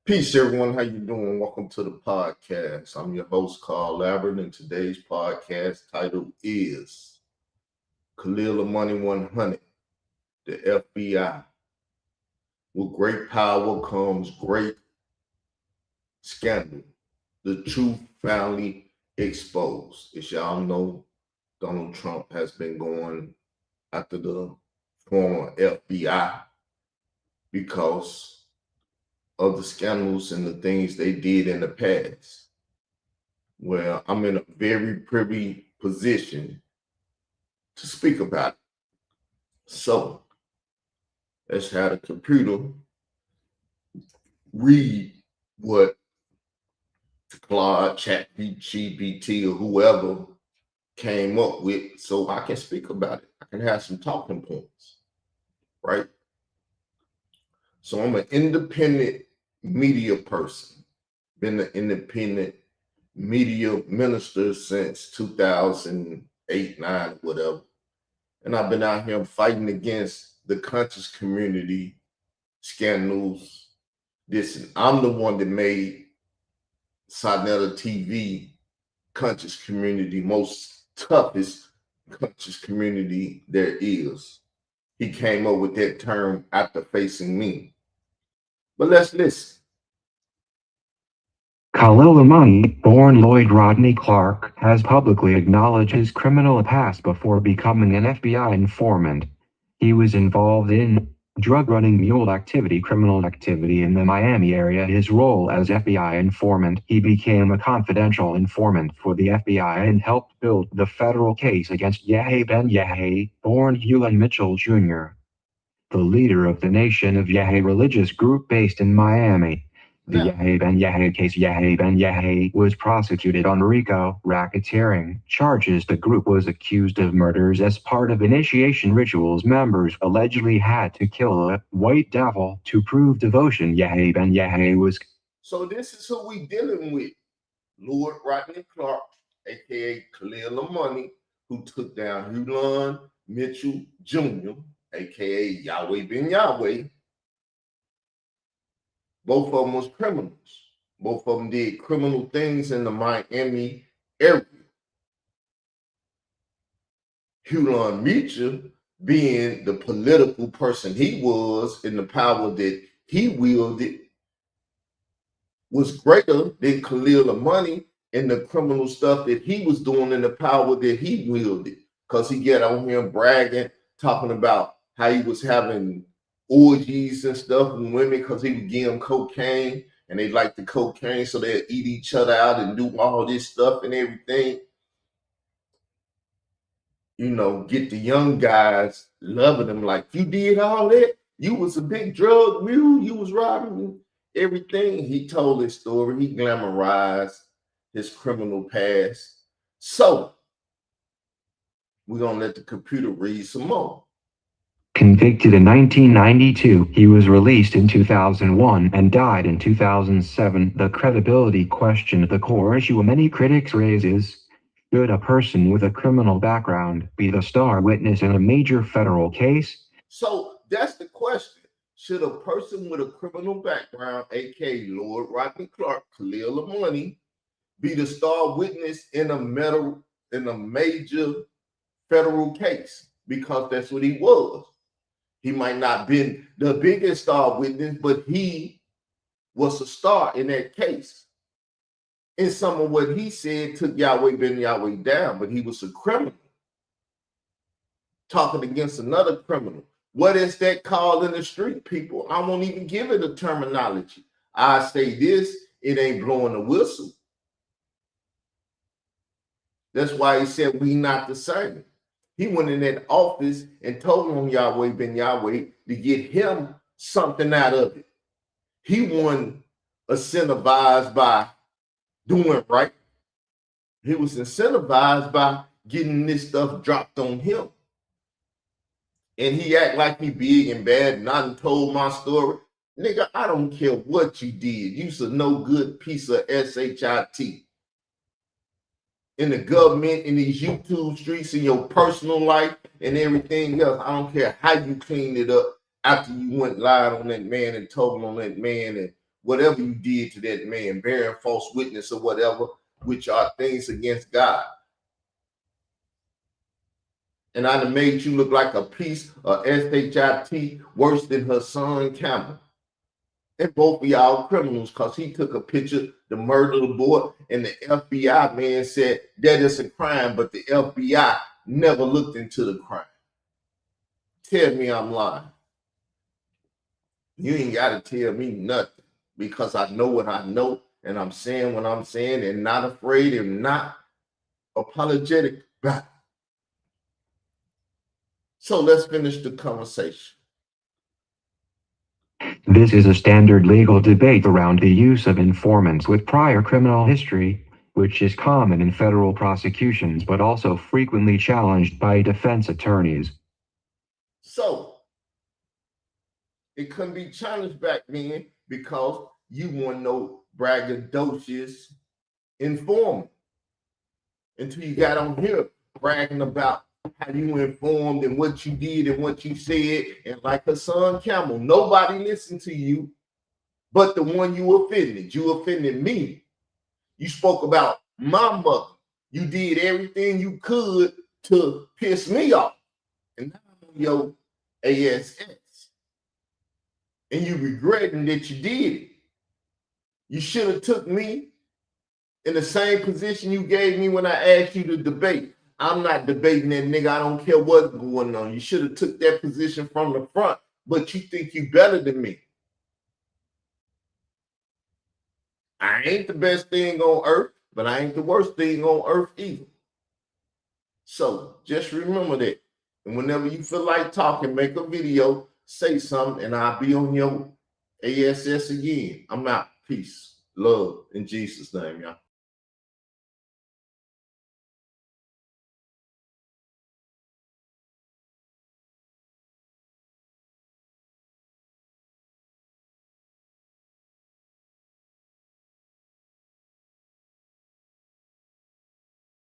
Peace, everyone. How you doing? Welcome to the podcast. I'm your host, Carl Labyrinth, and today's podcast title is Khalil Amani100, the FBI. With great power comes great scandal. The truth finally exposed. As y'all know, Donald Trump has been going after the former FBI because of the scandals and the things they did in the past. Well, I'm in a very privy position to speak about it. So let's have the computer read what Claude, ChatGPT, or whoever came up with so I can speak about it. I can have some talking points, right? So I'm an independent media person, been an independent media minister since 2008, 9, whatever. And I've been out here fighting against the conscious community, scandals. Listen, I'm the one that made Sonetta TV conscious community, most toughest conscious community there is. He came up with that term after facing me. But let's listen. Khalil Amani, born Lloyd Rodney Clark, has publicly acknowledged his criminal past before becoming an FBI informant. He was involved in drug running mule activity, criminal activity in the Miami area. His role as FBI informant, he became a confidential informant for the FBI and helped build the federal case against Yahya Ben Yahya, born Hewlin Mitchell Jr., the leader of the Nation of Yahya religious group based in Miami. The Yahya Ben Yahya case. Yahya Ben Yahya was prosecuted on RICO racketeering charges. The group was accused of murders as part of initiation rituals. Members allegedly had to kill a white devil to prove devotion. Yahya Ben Yahya was. So this is who we dealing with. Lord Rodney Clark, aka Khalil Amani, who took down Hewlin Mitchell Jr., aka Yahweh Ben Yahweh. Both of them was criminals. Both of them did criminal things in the Miami area. Hewlin Mitchell, being the political person he was and the power that he wielded, was greater than Khalil Amani and the criminal stuff that he was doing and the power that he wielded. Because he get on here bragging, talking about how he was having orgies and stuff with women because he would give them cocaine and they like the cocaine, so they'd eat each other out and do all this stuff and everything. You know, get the young guys loving him like, you did all that? You was a big drug mule, you was robbing everything. He told his story, he glamorized his criminal past. So we're gonna let the computer read some more. Convicted in 1992, he was released in 2001 and died in 2007. The credibility question, the core issue many critics raise is, should a person with a criminal background be the star witness in a major federal case? So that's the question. Should a person with a criminal background, aka Lord Rodney Clark, Khalil Amani, be the star witness in a major federal case? Because that's what he was. He might not have been the biggest star witness, but he was a star in that case. And some of what he said took Yahweh Ben Yahweh down, but he was a criminal talking against another criminal. What is that called in the street, people? I won't even give it a terminology. I say this, it ain't blowing a whistle. That's why he said we not the same. He went in that office and told him Yahweh Ben Yahweh to get him something out of it. He wasn't incentivized by doing right. He was incentivized by getting this stuff dropped on him. And he act like he big and bad and I done told my story. Nigga, I don't care what you did. You's a no good piece of SHIT. In the government, in these YouTube streets, in your personal life and everything else. I don't care how you cleaned it up after you went lied on that man and told on that man and whatever you did to that man, bearing false witness or whatever, which are things against God. And I done made you look like a piece of SHIT worse than her son Campbell. And both of y'all criminals, because he took a picture to murder the boy, and the FBI man said that is a crime, but the FBI never looked into the crime. Tell me I'm lying. You ain't got to tell me nothing, because I know what I know, and I'm saying what I'm saying, and not afraid and not apologetic about it. So let's finish the conversation. This is a standard legal debate around the use of informants with prior criminal history, which is common in federal prosecutions but also frequently challenged by defense attorneys. So it couldn't be challenged back then because you weren't no braggadocious informant until you got on here bragging about how you informed and what you did and what you said. And like her son Campbell, nobody listened to you but the one you offended. You offended me. You spoke about my mother. You did everything you could to piss me off. And now I'm on your ASS. And you regretting that you did it. You should have took me in the same position you gave me when I asked you to debate. I'm not debating that nigga. I don't care what's going on. You should have took that position from the front, but you think you better than me. I ain't the best thing on earth, but I ain't the worst thing on earth either. So just remember that. And whenever you feel like talking, make a video, say something, and I'll be on your ASS again. I'm out. Peace, love, in Jesus' name, y'all.